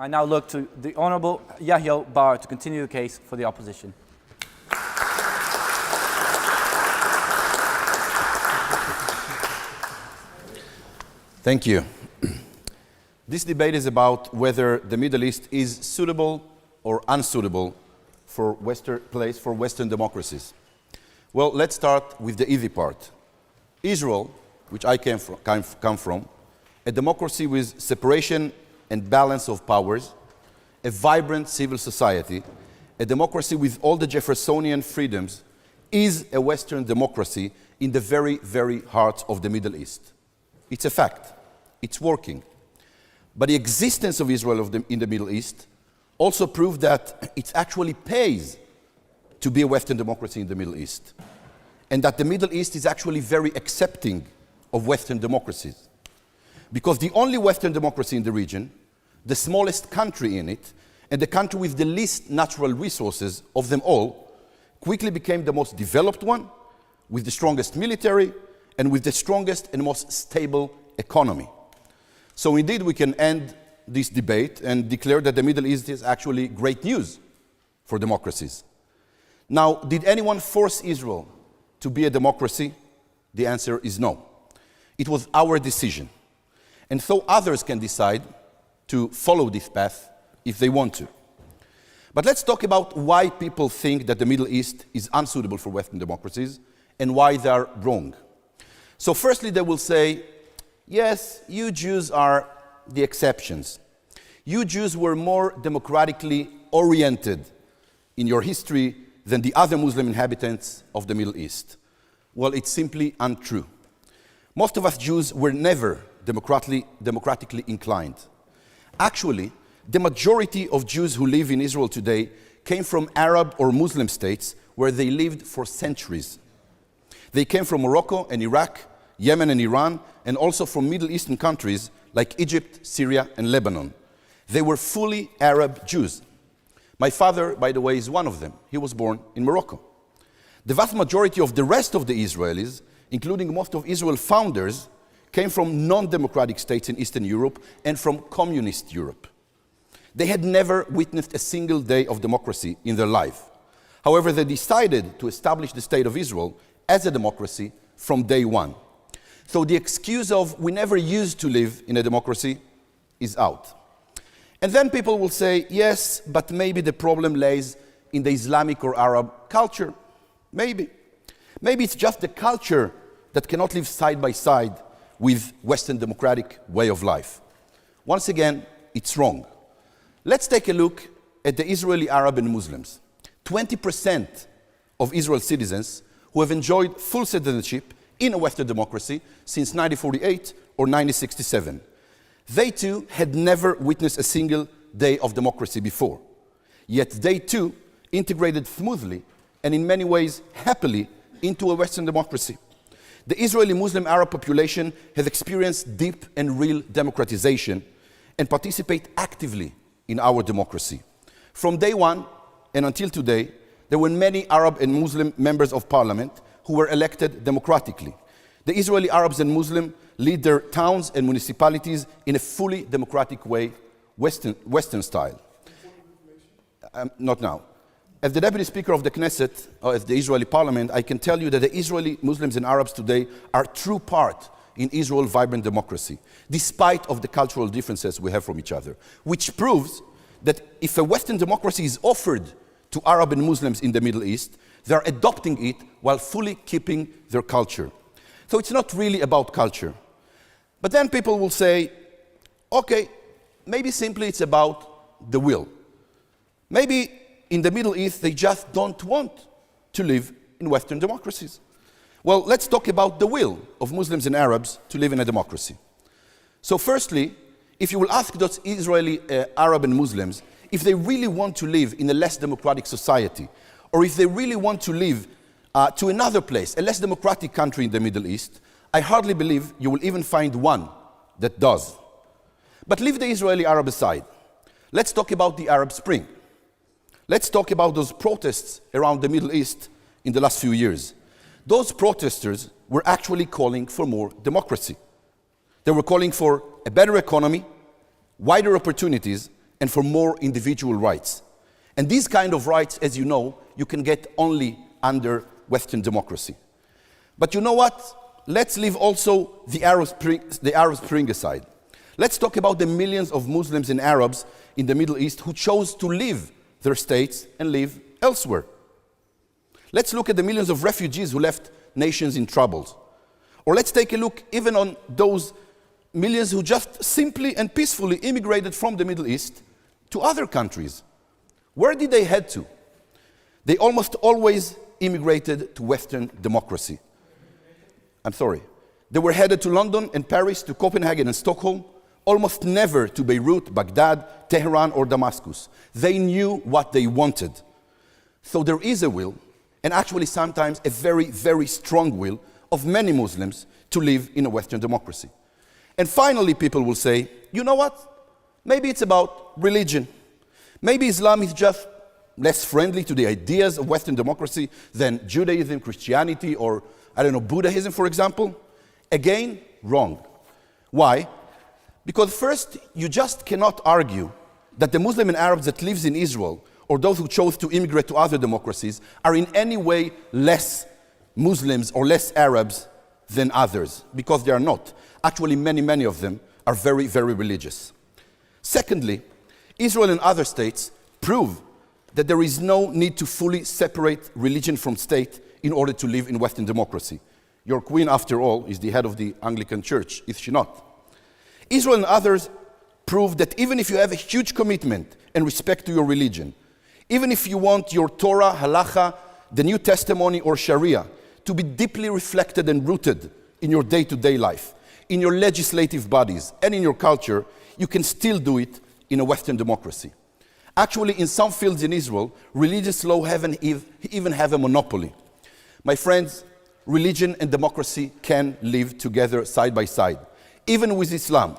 I now look to the Honourable Yahya Bar to continue the case for the opposition. Thank you. This debate is about whether the Middle East is suitable or unsuitable for Western democracies. Well, let's start with the easy part. Israel, which I come from, a democracy with separation and balance of powers, a vibrant civil society, a democracy with all the Jeffersonian freedoms, is a Western democracy in the very, very heart of the Middle East. It's a fact. It's working. But the existence of Israel in the Middle East also proved that it actually pays to be a Western democracy in the Middle East, and that the Middle East is actually very accepting of Western democracies. Because the only Western democracy in the region, the smallest country in it, and the country with the least natural resources of them all, quickly became the most developed one, with the strongest military, and with the strongest and most stable economy. So indeed, we can end this debate and declare that the Middle East is actually great news for democracies. Now, did anyone force Israel to be a democracy? The answer is no. It was our decision. And so others can decide to follow this path if they want to. But let's talk about why people think that the Middle East is unsuitable for Western democracies and why they are wrong. So firstly, they will say, yes, you Jews are the exceptions. You Jews were more democratically oriented in your history than the other Muslim inhabitants of the Middle East. Well, it's simply untrue. Most of us Jews were never democratically inclined. Actually, the majority of Jews who live in Israel today came from Arab or Muslim states where they lived for centuries. They came from Morocco and Iraq, Yemen and Iran, and also from Middle Eastern countries like Egypt, Syria, and Lebanon. They were fully Arab Jews. My father, by the way, is one of them. He was born in Morocco. The vast majority of the rest of the Israelis, including most of Israel's founders, came from non-democratic states in Eastern Europe and from communist Europe. They had never witnessed a single day of democracy in their life. However, they decided to establish the State of Israel as a democracy from day one. So the excuse of we never used to live in a democracy is out. And then people will say, yes, but maybe the problem lays in the Islamic or Arab culture. Maybe. Maybe it's just the culture that cannot live side by side with Western democratic way of life. Once again, it's wrong. Let's take a look at the Israeli Arab and Muslims. 20% of Israel's citizens who have enjoyed full citizenship in a Western democracy since 1948 or 1967. They too had never witnessed a single day of democracy before. Yet they too integrated smoothly and in many ways happily into a Western democracy. The Israeli Muslim Arab population has experienced deep and real democratization and participate actively in our democracy. From day one and until today, there were many Arab and Muslim members of parliament who were elected democratically. The Israeli Arabs and Muslims lead their towns and municipalities in a fully democratic way, Western style. Not now. As the Deputy Speaker of the Knesset, of the Israeli Parliament, I can tell you that the Israeli Muslims and Arabs today are true part in Israel's vibrant democracy, despite of the cultural differences we have from each other, which proves that if a Western democracy is offered to Arab and Muslims in the Middle East, they are adopting it while fully keeping their culture. So it's not really about culture. But then people will say, okay, maybe simply it's about the will. Maybe in the Middle East, they just don't want to live in Western democracies. Well, let's talk about the will of Muslims and Arabs to live in a democracy. So firstly, if you will ask those Israeli Arab and Muslims if they really want to live in a less democratic society, or if they really want to live to another place, a less democratic country in the Middle East, I hardly believe you will even find one that does. But leave the Israeli Arab aside. Let's talk about the Arab Spring. Let's talk about those protests around the Middle East in the last few years. Those protesters were actually calling for more democracy. They were calling for a better economy, wider opportunities, and for more individual rights. And these kind of rights, as you know, you can get only under Western democracy. But you know what? Let's leave also the Arab Spring aside. Let's talk about the millions of Muslims and Arabs in the Middle East who chose to leave their states and live elsewhere. Let's look at the millions of refugees who left nations in troubles. Or let's take a look even on those millions who just simply and peacefully immigrated from the Middle East to other countries. Where did they head to? They almost always immigrated to Western democracy. I'm sorry. They were headed to London and Paris, to Copenhagen and Stockholm, almost never to Beirut, Baghdad, Tehran, or Damascus. They knew what they wanted. So there is a will, and actually sometimes a very, very strong will, of many Muslims to live in a Western democracy. And finally, people will say, you know what? Maybe it's about religion. Maybe Islam is just less friendly to the ideas of Western democracy than Judaism, Christianity, or, I don't know, Buddhism, for example. Again, wrong. Why? Because first, you just cannot argue that the Muslim and Arabs that lives in Israel, or those who chose to immigrate to other democracies, are in any way less Muslims or less Arabs than others, because they are not. Actually, many, many of them are very, very religious. Secondly, Israel and other states prove that there is no need to fully separate religion from state in order to live in Western democracy. Your queen, after all, is the head of the Anglican Church, is she not? Israel and others prove that even if you have a huge commitment and respect to your religion, even if you want your Torah, Halacha, the New Testimony, or Sharia to be deeply reflected and rooted in your day-to-day life, in your legislative bodies, and in your culture, you can still do it in a Western democracy. Actually, in some fields in Israel, religious law even have a monopoly. My friends, religion and democracy can live together side by side, even with Islam.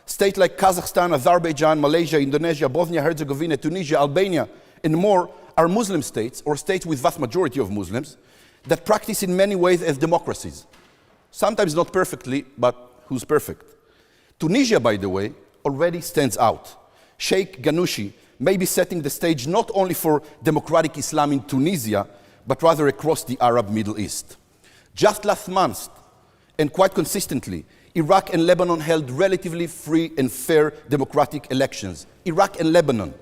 States like Kazakhstan, Azerbaijan, Malaysia, Indonesia, Bosnia, Herzegovina, Tunisia, Albania, and more are Muslim states, or states with vast majority of Muslims, that practice in many ways as democracies. Sometimes not perfectly, but who's perfect? Tunisia, by the way, already stands out. Sheikh Ghannouchi may be setting the stage not only for democratic Islam in Tunisia, but rather across the Arab Middle East. Just last month, and quite consistently, Iraq and Lebanon held relatively free and fair democratic elections. Iraq and Lebanon.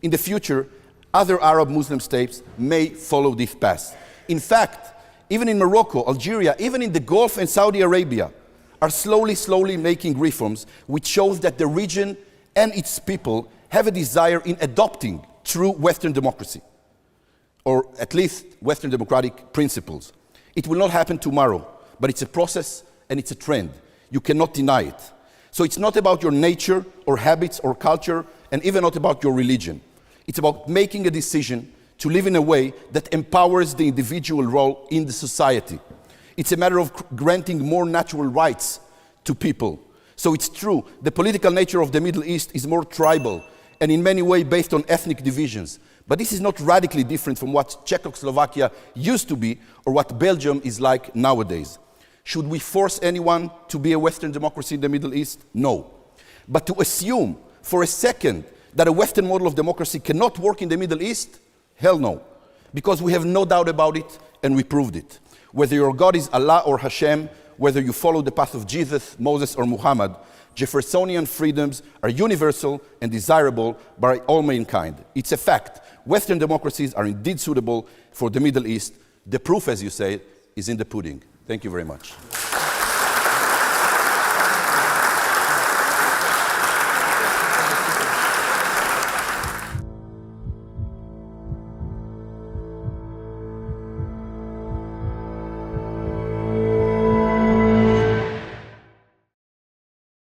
In the future, other Arab Muslim states may follow this path. In fact, even in Morocco, Algeria, even in the Gulf and Saudi Arabia, are slowly making reforms, which shows that the region and its people have a desire in adopting true Western democracy, or at least Western democratic principles. It will not happen tomorrow, but it's a process and it's a trend. You cannot deny it. So it's not about your nature or habits or culture, and even not about your religion. It's about making a decision to live in a way that empowers the individual role in the society. It's a matter of granting more natural rights to people. So it's true, the political nature of the Middle East is more tribal and in many ways based on ethnic divisions. But this is not radically different from what Czechoslovakia used to be or what Belgium is like nowadays. Should we force anyone to be a Western democracy in the Middle East? No. But to assume for a second that a Western model of democracy cannot work in the Middle East? Hell no. Because we have no doubt about it and we proved it. Whether your God is Allah or Hashem, whether you follow the path of Jesus, Moses, or Muhammad, Jeffersonian freedoms are universal and desirable by all mankind. It's a fact. Western democracies are indeed suitable for the Middle East. The proof, as you say, is in the pudding. Thank you very much.